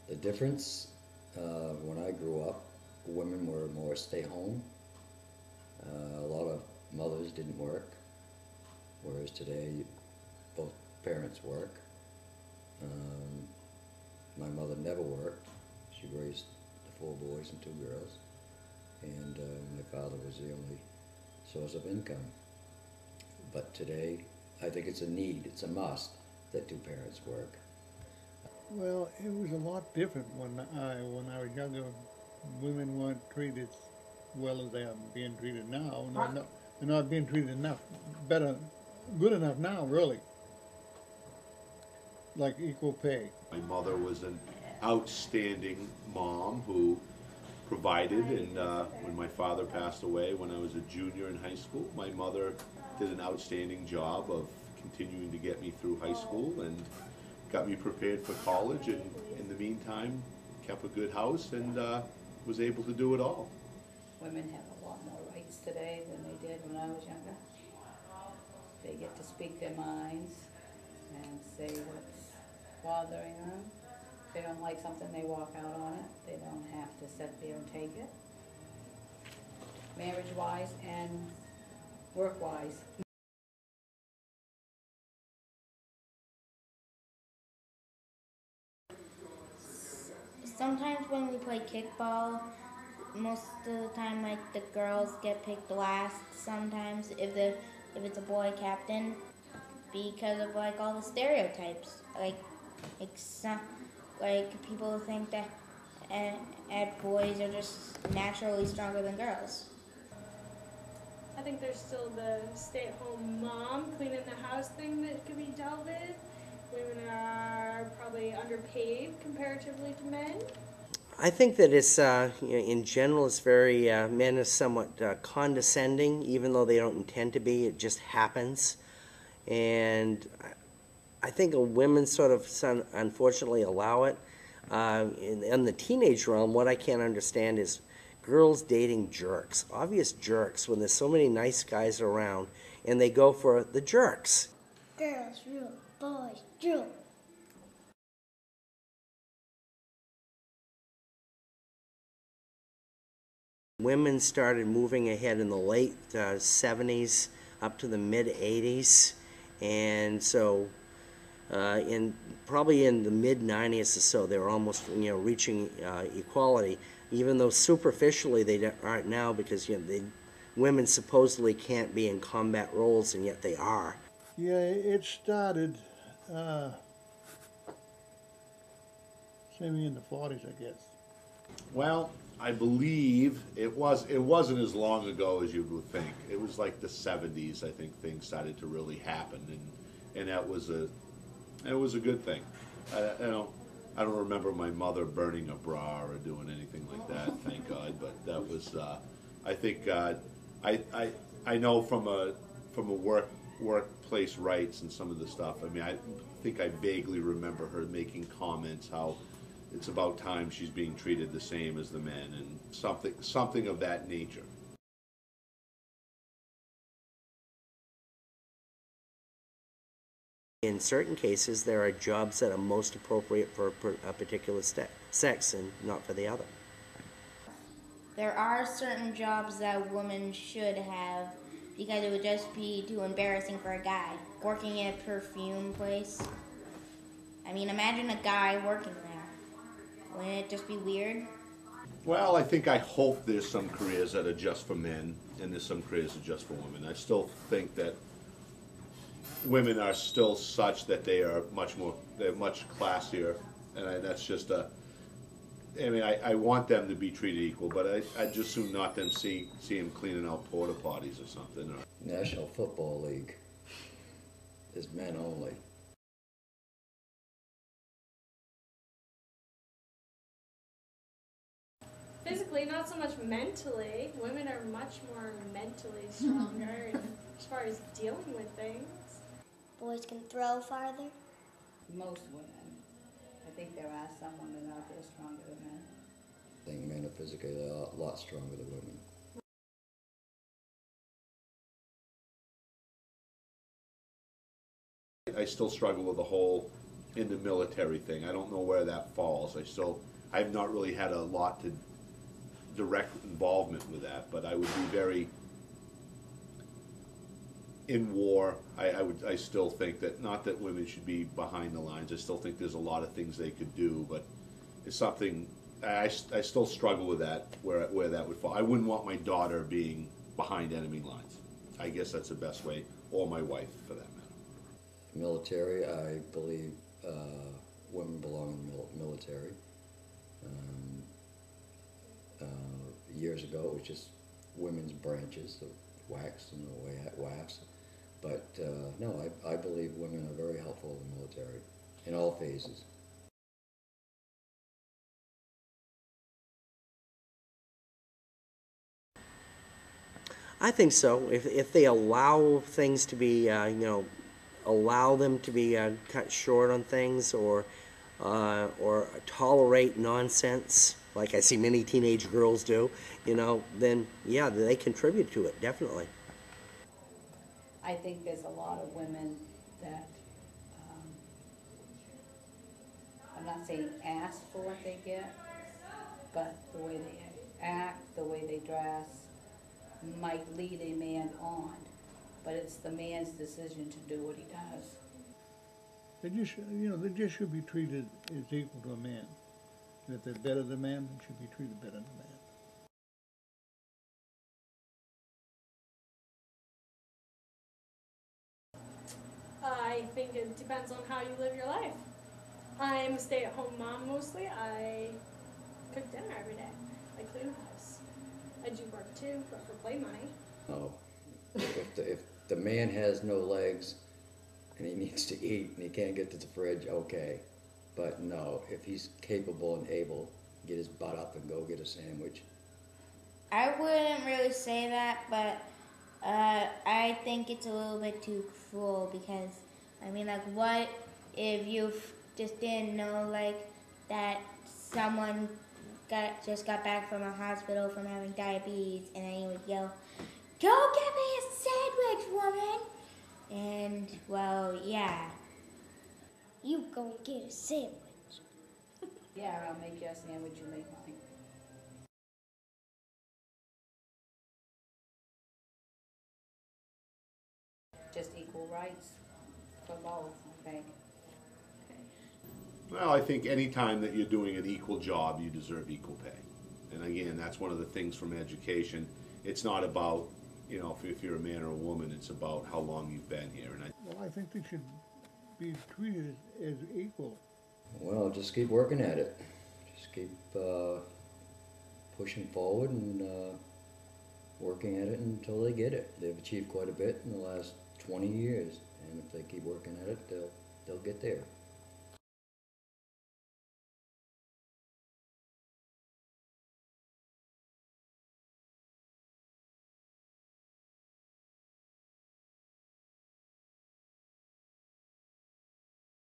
The difference, when I grew up, women were more stay home. A lot of mothers didn't work, whereas today both parents work. Um, my mother never worked. She raised the 4 boys and 2 girls, and my father was the only source of income. But today, I think it's a need, it's a must that 2 parents work. Well, it was a lot different when I was younger. Women weren't treated as well as they are being treated now, and they're not being treated enough, better, good enough now, really, like equal pay. My mother was an outstanding mom who provided, and when my father passed away when I was a junior in high school, my mother did an outstanding job of continuing to get me through high school and got me prepared for college, and in the meantime kept a good house and was able to do it all. Women have a lot more rights today than they did when I was younger. They get to speak their minds and say what's bothering them. If they don't like something, they walk out on it. They don't have to sit there and take it. Marriage-wise and work-wise. Sometimes when we play kickball, most of the time, like, the girls get picked last. Sometimes if it's a boy captain, because of, like, all the stereotypes. Like people think that boys are just naturally stronger than girls. I think there's still the stay-at-home mom cleaning the house thing that could be dealt with. Women are probably underpaid comparatively to men. I think that it's, in general, it's very, men are somewhat condescending, even though they don't intend to be. It just happens. And I think women sort of, unfortunately, allow it. In the teenage realm, what I can't understand is girls dating jerks, obvious jerks, when there's so many nice guys around, and they go for the jerks. Girls rule, boys drool. Women started moving ahead in the late 70s up to the mid 80s, and so probably in the mid 90s or so, they were almost reaching equality, even though superficially they aren't now, because women supposedly can't be in combat roles, and yet they are. Yeah, it started maybe in the 40s, I guess. Well, I believe it wasn't as long ago as you would think. It was like the 70s, I think, things started to really happen, and that was a good thing. I don't remember my mother burning a bra or doing anything like that, thank God. But that was, I think, I know from a workplace rights and some of the stuff. I mean, I think I vaguely remember her making comments how it's about time she's being treated the same as the men, and something of that nature. In certain cases, there are jobs that are most appropriate for a particular sex and not for the other. There are certain jobs that women should have, because it would just be too embarrassing for a guy. Working at a perfume place. I mean, imagine a guy working there. Wouldn't it just be weird? Well, I hope there's some careers that are just for men, and there's some careers that are just for women. I still think that women are still such that they're much classier, and that's just I want them to be treated equal, but I'd just soon not them see them cleaning out porta potties or something. National Football League is men only. Physically, not so much mentally. Women are much more mentally stronger as far as dealing with things. Boys can throw farther. Most women. I think there are some women out there stronger than men. I think men are physically a lot stronger than women. I still struggle with the whole in the military thing. I don't know where that falls. I've not really had a lot to direct involvement with that, but I would be very, in war, I still think that, not that women should be behind the lines, I still think there's a lot of things they could do, but it's something, I still struggle with that, where that would fall. I wouldn't want my daughter being behind enemy lines. I guess that's the best way, or my wife, for that matter. Military, I believe women belong in the military. Years ago, it was just women's branches, the WACs and the WAFs. But no, I believe women are very helpful in the military, in all phases. I think so. If they allow things to be, allow them to be cut short on things, or tolerate nonsense, like I see many teenage girls do, then yeah, they contribute to it, definitely. I think there's a lot of women that, I'm not saying ask for what they get, but the way they act, the way they dress, might lead a man on, but it's the man's decision to do what he does. They just should be treated as equal to a man. And if they're better than a man, they should be treated better than a man. I think it depends on how you live your life. I'm a stay-at-home mom mostly. I cook dinner every day. I clean the house. I do work too, but for play money. No, if the man has no legs and he needs to eat and he can't get to the fridge, okay. But no, if he's capable and able, get his butt up and go get a sandwich. I wouldn't really say that, but I think it's a little bit too cruel because, I mean, like, what if you just didn't know, like, that someone just got back from a hospital from having diabetes, and then you would yell, "Go get me a sandwich, woman!" And, well, yeah. You go get a sandwich. Yeah, I'll make you a sandwich, you make mine. Just equal rights for both, I think. Well, I think any time that you're doing an equal job, you deserve equal pay. And again, that's one of the things from education. It's not about, if you're a man or a woman, it's about how long you've been here. And Well, I think they should be treated as equal. Well, just keep working at it. Just keep pushing forward and working at it until they get it. They've achieved quite a bit in the last 20 years, and if they keep working at it, they'll get there.